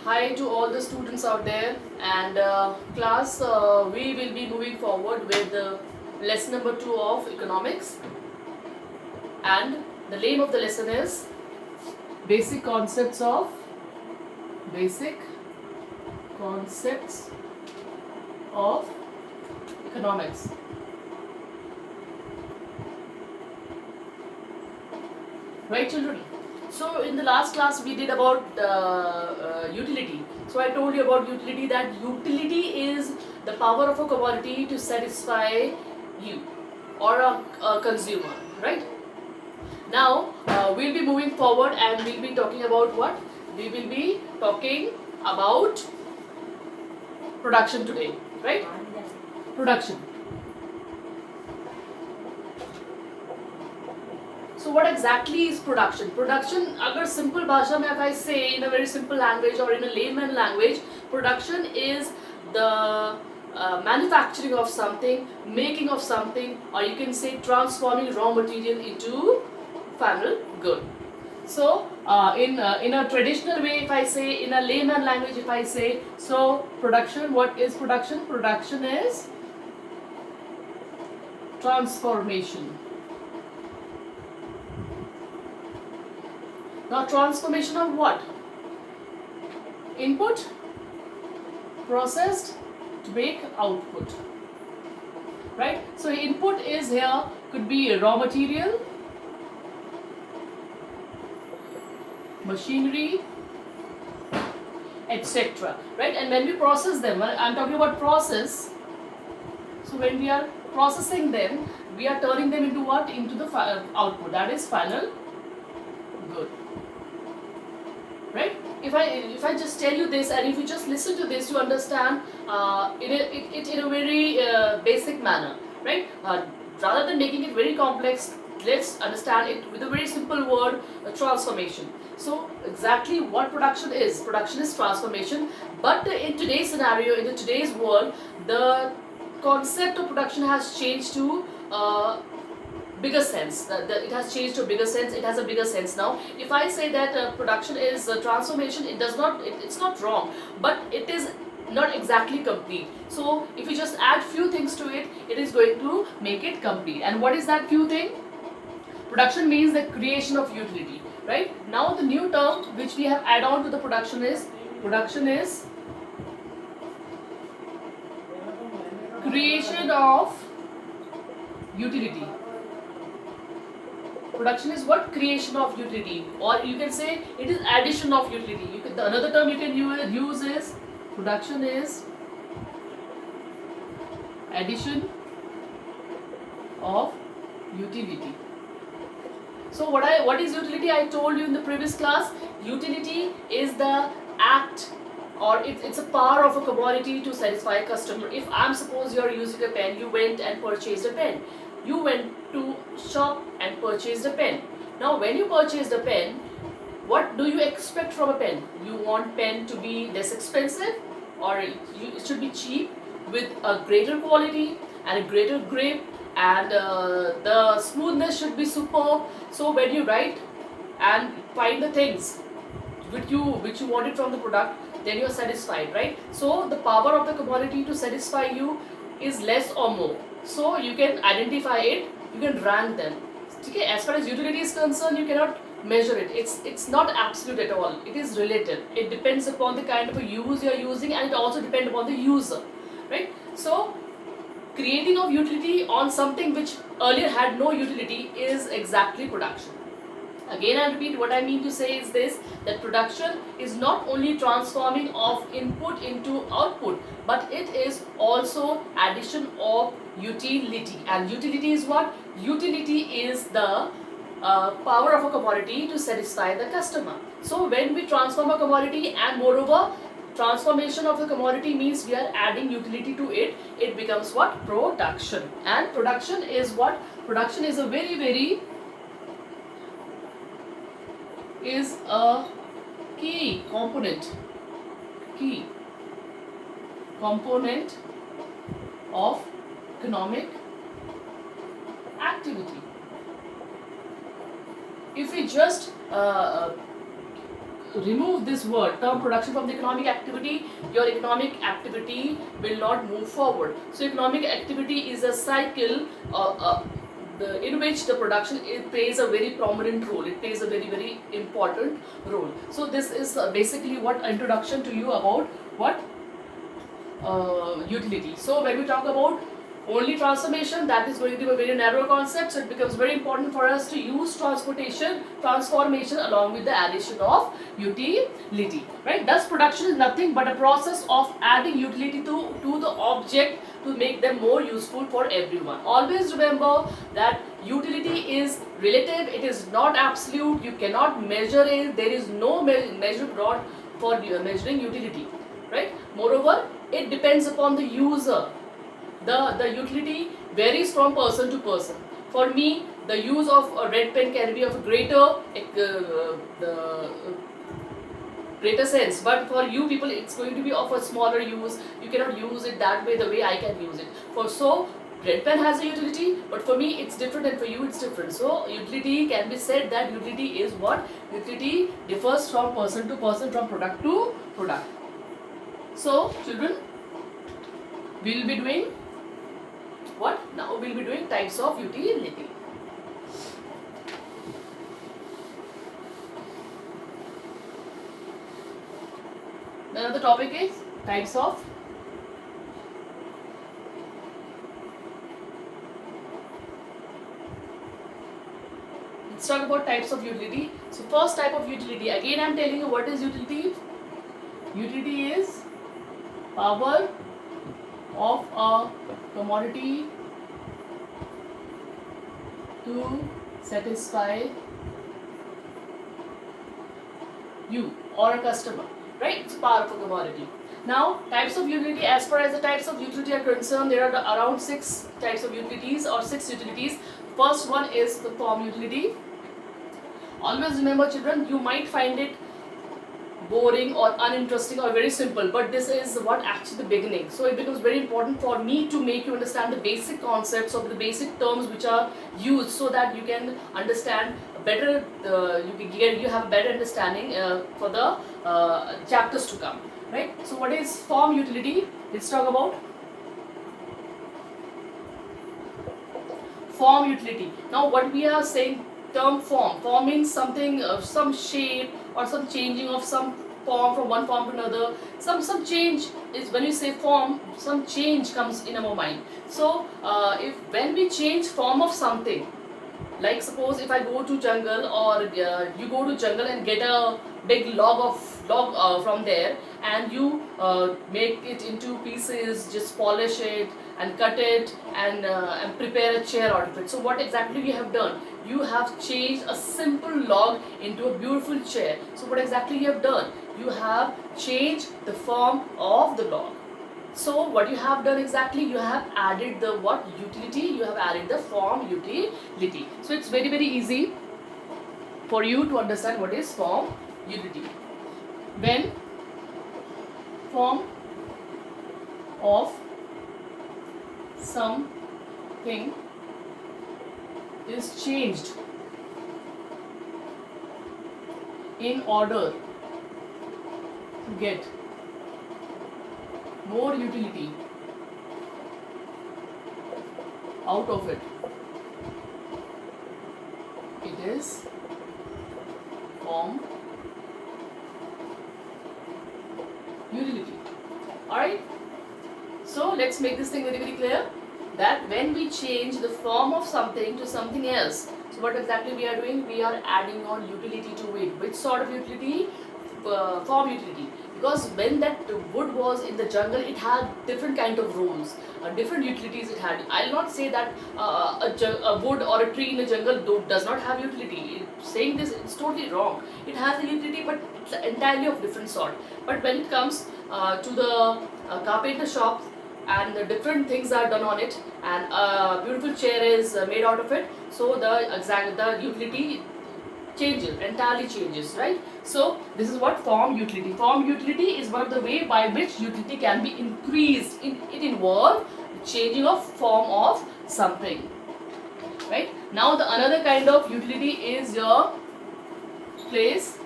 Hi to all the students out there, and class, we will be moving forward with lesson number 2 of economics, and the name of the lesson is basic concepts of economics. Right, children? So in the last class we did about utility. So I told you about utility, that utility is the power of a commodity to satisfy you or a consumer, right? Now we'll be moving forward and we'll be talking about what? We will be talking about production today, right? Production. So what exactly is production? Production, agar simple bhasha mein if I say in a very simple language or in a layman language, production is the manufacturing of something, making of something, or you can say transforming raw material into final good. So in a traditional way, if I say, in a layman language, if I say, so production, what is production? Production is transformation. Now transformation of what? Input processed to make output. Right? So input is here, could be raw material, machinery, etc. Right? And when we process them, I'm talking about process. So when we are processing them, we are turning them into what? Into the output. That is final good. Right? If I just tell you this, and if you just listen to this, you understand it in a very basic manner, right? Rather than making it very complex, let's understand it with a very simple word: transformation. So exactly what production is? Production is transformation. But in today's scenario, in today's world, the concept of production has changed to bigger sense. It has changed to a bigger sense. It has a bigger sense now. If I say that production is transformation, it's not wrong, but it is not exactly complete. So if you just add few things to it, it is going to make it complete. And what is that few thing? Production means the creation of utility, right? Now the new term which we have add on to the production is creation of utility. Production is what? Creation of utility, or you can say it is addition of utility. Another term you can use is production is addition of utility. So what is utility? I told you in the previous class. Utility is the act, or it's a power of a commodity to satisfy a customer. If I'm suppose you're using a pen, you went and purchased a pen. You went to shop and purchased a pen. Now when you purchased a pen, what do you expect from a pen? You want pen to be less expensive, or it should be cheap with a greater quality and a greater grip, and the smoothness should be superb. So when you write and find the things which you wanted from the product, then you are satisfied, right? So the power of the commodity to satisfy you is less or more. So you can identify it, you can rank them. Okay, as far as utility is concerned, you cannot measure it. It's not absolute at all. It is relative. It depends upon the kind of a use you are using, and it also depends upon the user, right? So creating of utility on something which earlier had no utility is exactly production. Again I repeat, what I mean to say is this, that production is not only transforming of input into output, but it is also addition of utility. And utility is what? Utility is the power of a commodity to satisfy the customer. So when we transform a commodity, and moreover transformation of the commodity means we are adding utility to it, it becomes what? Production. And production is what? Production is a very is a key component of economic activity. If we just remove this word term production from the economic activity, your economic activity will not move forward. So economic activity is a cycle in which the production, it plays a very prominent role. It plays a very important role. So this is basically what introduction to you about what utility. So when we talk about only transformation, that is going to be a very narrow concept, so it becomes very important for us to use transformation along with the addition of utility, right? Thus production is nothing but a process of adding utility to the object to make them more useful for everyone. Always remember that utility is relative, it is not absolute, you cannot measure it, there is no measure rod for measuring utility, right? Moreover, it depends upon the user. The utility varies from person to person. For me, the use of a red pen can be of greater sense, but for you people it's going to be of a smaller use. You cannot use it that way, the way I can use it. So red pen has a utility, but for me it's different and for you it's different. So utility can be said that utility is what? Utility differs from person to person, from product to product. So children, we'll be doing what? Now we'll be doing types of utility. Another topic is types of let's talk about types of utility. So first type of utility, again I'm telling you what is utility. Utility is power of a commodity to satisfy you or a customer, right? It's power of a commodity. Now, types of utility, as far as the types of utility are concerned, there are around 6 types of utilities or 6 utilities. First one is the form utility. Always remember children, you might find it boring or uninteresting or very simple, but this is what actually the beginning. So it becomes very important for me to make you understand the basic concepts of the basic terms which are used, so that you can understand better, you have a better understanding for the chapters to come, right? So what is form utility? Let's talk about form utility. Now what we are saying, term form means something, some shape or some changing of some form from one form to another. Some change is, when you say form, some change comes in our mind. So if when we change form of something, like suppose if I go to jungle, or you go to jungle and get a big log from there, and you make it into pieces, just polish it and cut it and prepare a chair out of it. So what exactly you have done? You have changed a simple log into a beautiful chair. So what exactly you have done? You have changed the form of the log. So what you have done exactly, you have added the what? Utility. You have added the form utility. So it's very easy for you to understand what is form utility. When form of something is changed in order to get more utility out of it, it is form utility. Alright, so let's make this thing very clear, that when we change the form of something to something else, so what exactly we are doing? We are adding on utility to it. Which sort of utility? Form utility. Because when that wood was in the jungle, it had different kind of roles, different utilities it had. I'll not say that a wood or a tree in a jungle does not have utility. Saying this, it's totally wrong. It has a utility, but it's entirely of different sort. But when it comes to the carpenter shop, and the different things are done on it, and a beautiful chair is made out of it, so the utility entirely changes, right? So this is what form utility. Form utility is one of the way by which utility can be increased. It involves changing of form of something, right? Now the another kind of utility is your place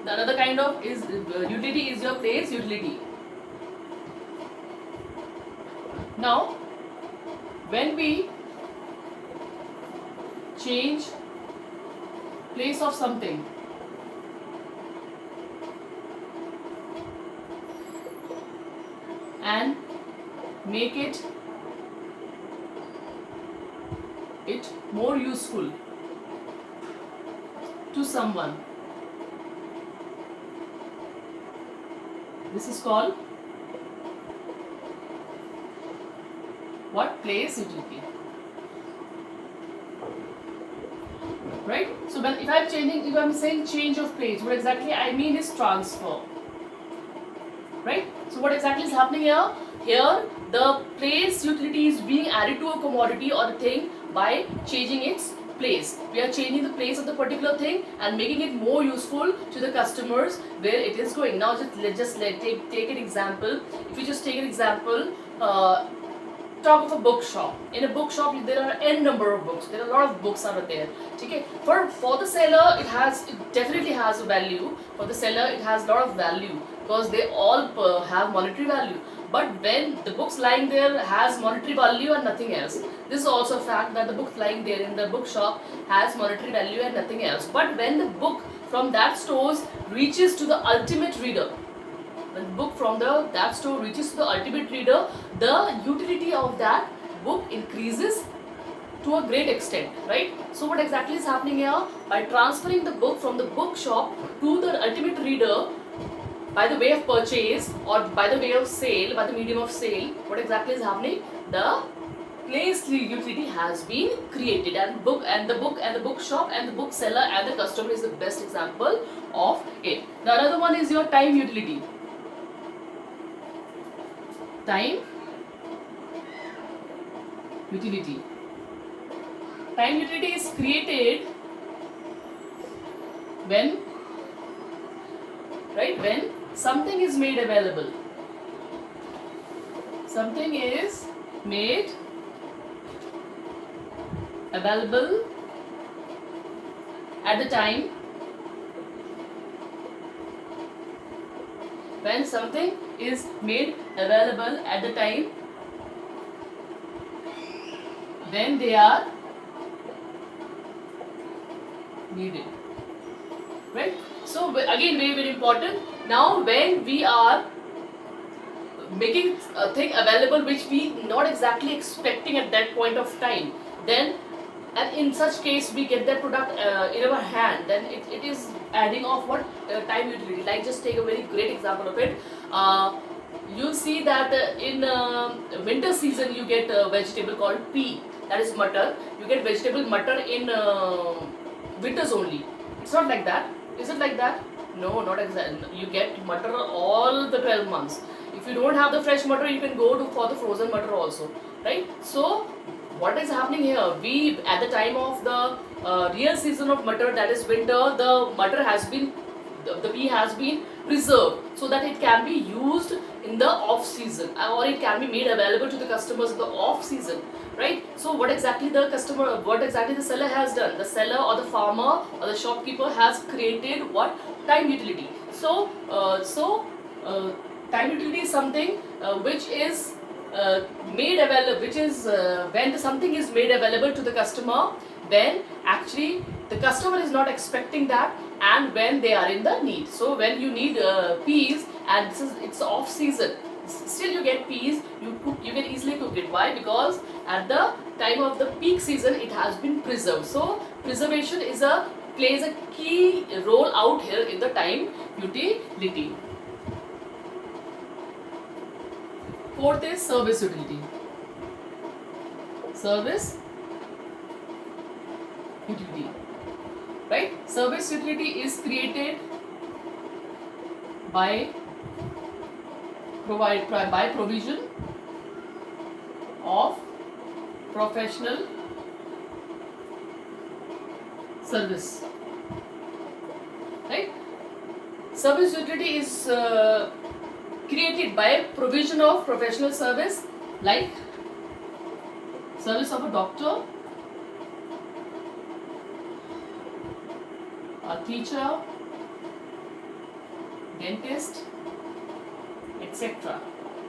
The another kind of is utility is your place utility. Now, when we change place of something, and make it more useful to someone, this is called what? Place utility. Right? So when if I'm saying change of place, what exactly I mean is transfer. Right? So what exactly is happening here? Here the place utility is being added to a commodity or a thing by changing its place. We are changing the place of the particular thing and making it more useful to the customers where it is going. Now take an example. If you just take an example, talk of a bookshop. In a bookshop there are n number of books. There are a lot of books out there. Okay. For the seller it definitely has a value. For the seller it has a lot of value because they all have monetary value. But when the books lying there has monetary value and nothing else, this is also a fact that the book lying there in the bookshop has monetary value and nothing else. But when the book from that stores reaches to the ultimate reader, when the book from that store reaches to the ultimate reader, the utility of that book increases to a great extent, right? So what exactly is happening here? By transferring the book from the bookshop to the ultimate reader by the way of purchase or by the way of sale, by the medium of sale, what exactly is happening? The place utility has been created, and the bookshop and the bookseller and the customer is the best example of it. The another one is your time utility. Time utility. Time utility is created when something is made available. Something is made available at the time when something is made available at the time when they are needed, right? So again, very important. Now when we are making a thing available which we not exactly expecting at that point of time, then and in such case we get that product in our hand, then it is adding of what? Time utility. Like just take a very great example of it. You'll see that in winter season you get a vegetable called pea, that is mutter. You get vegetable mutter in winters only. It's not like that. Is it like that? No, not exactly. You get mutter all the 12 months. If you don't have the fresh mutter, you can go for the frozen mutter also, right? So what is happening here? We at the time of the real season of mutter, that is winter, the mutter has been, the pea has been preserved so that it can be used in the off season, or it can be made available to the customers in the off season, right? So what exactly the seller has done? The seller or the farmer or the shopkeeper has created what? Time utility. So time utility is something which is made available, which is when something is made available to the customer when actually the customer is not expecting that, and when they are in the need. So when you need peas and it's off season, still you get peas, you can easily cook it. Why? Because at the time of the peak season it has been preserved. So preservation plays a key role out here in the time utility. Fourth is service utility. Service utility, right? Service utility is created by provision of professional service, right? Service utility is created by provision of professional service, like service of a doctor, a teacher, dentist, etc.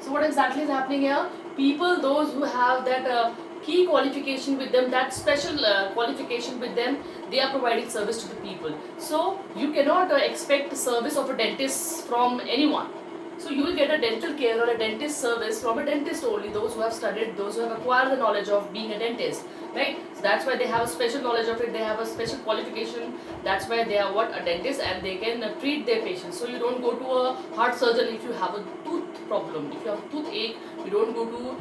So what exactly is happening here? People, those who have that key qualification with them, that special qualification with them, they are providing service to the people. So you cannot expect service of a dentist from anyone. So you will get a dental care or a dentist service from a dentist only, those who have studied, those who have acquired the knowledge of being a dentist, right? So that's why they have a special knowledge of it, they have a special qualification, that's why they are what, a dentist, and they can treat their patients. So you don't go to a heart surgeon if you have a tooth problem, if you have a toothache, you don't go to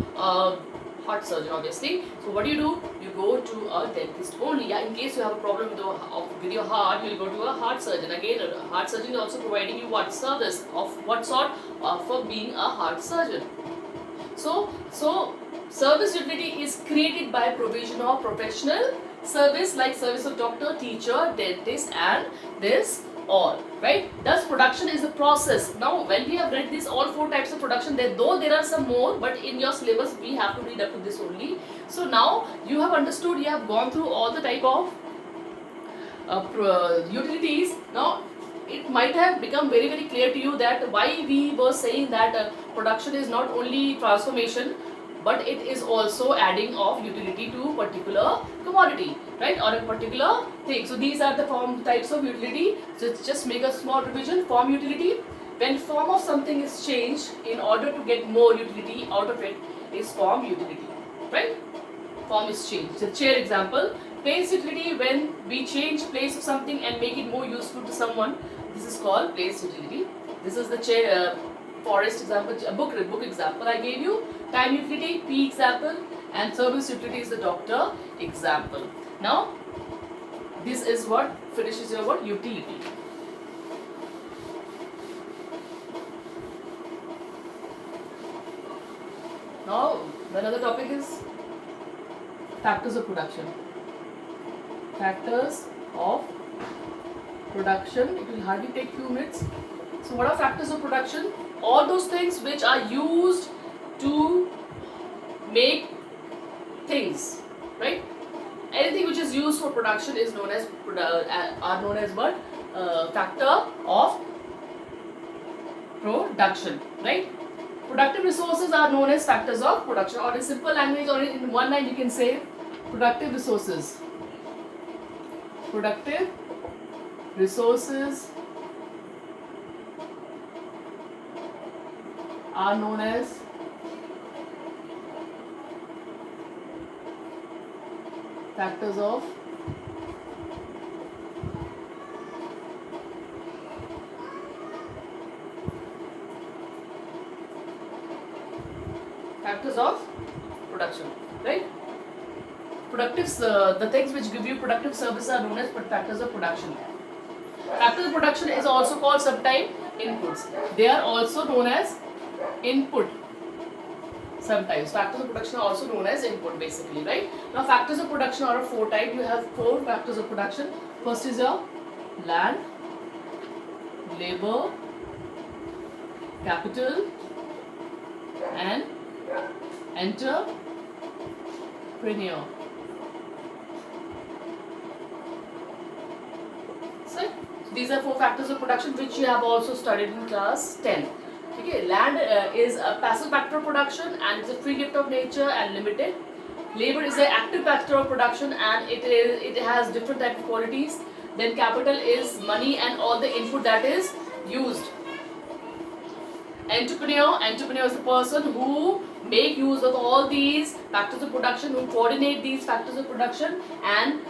heart surgeon obviously. So what do? You go to a dentist only. Yeah, in case you have a problem with your heart, you will go to a heart surgeon. Again, a heart surgeon is also providing you what service of what sort for being a heart surgeon. So service utility is created by provision of professional service like service of doctor, teacher, dentist, and this all, right? Thus production is a process. Now when we have read these all four types of production, though there are some more, but in your syllabus we have to read up to this only. So now you have understood, you have gone through all the type of utilities. Now it might have become very very clear to you that why we were saying that production is not only transformation, but it is also adding of utility to particular commodity, right, or a particular thing. So these are the form types of utility. So just make a small revision. Form utility, when form of something is changed in order to get more utility out of it, is form utility, right? Form is changed. The chair example. Place utility, when we change place of something and make it more useful to someone, this is called place utility. This is the chair forest example, book example I gave you. Time utility, P example, and service utility is the doctor example. Now this is what finishes your what, utility. Now another topic is factors of production. Factors of production, it will hardly take few minutes. So what are factors of production? All those things which are used to make things, right? Anything which is used for production is known as are known as what? Factor of production, right? Productive resources are known as factors of production, or in simple language, or in one line you can say productive resources. Productive resources are known as factors of production, right? Productive, the things which give you productive service are known as factors of production. Factors of production is also called subtype inputs. They are also known as input. Sometimes factors of production are also known as input, basically, right? Now factors of production are of four types. You have four factors of production. First is your land, labor, capital, and entrepreneur. So these are four factors of production which you have also studied in class 10. Okay, land is a passive factor of production and it's a free gift of nature and limited. Labor is an active factor of production and it has different type of qualities. Then capital is money and all the input that is used. Entrepreneur is the person who make use of all these factors of production, who coordinate these factors of production and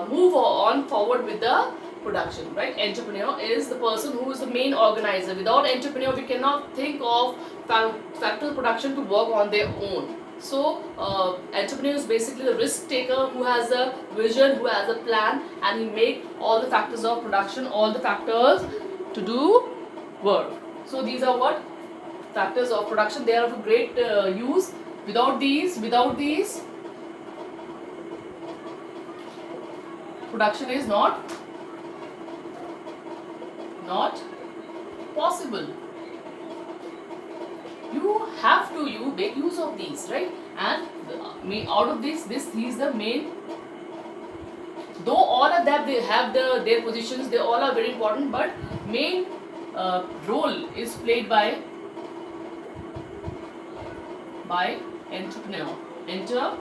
move on forward with the production, right? Entrepreneur is the person who is the main organizer. Without entrepreneur, we cannot think of factors of production to work on their own. So entrepreneur is basically the risk taker who has a vision, who has a plan, and he make all the factors of production, all the factors to do work. So these are what? Factors of production. They are of great use. Without these, production is not possible. You make use of these, right? And out of these is the main. Though all of that they have their positions, they all are very important, but main role is played by entrepreneur. Entrepreneur,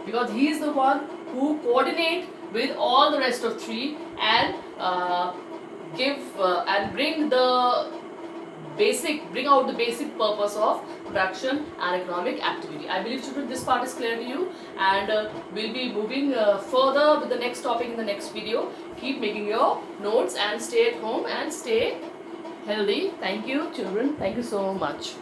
because he is the one who coordinate with all the rest of three and give and bring out the basic purpose of production and economic activity. I believe, children, this part is clear to you, and we'll be moving further with the next topic in the next video. Keep making your notes and stay at home and stay healthy. Thank you, children. Thank you so much.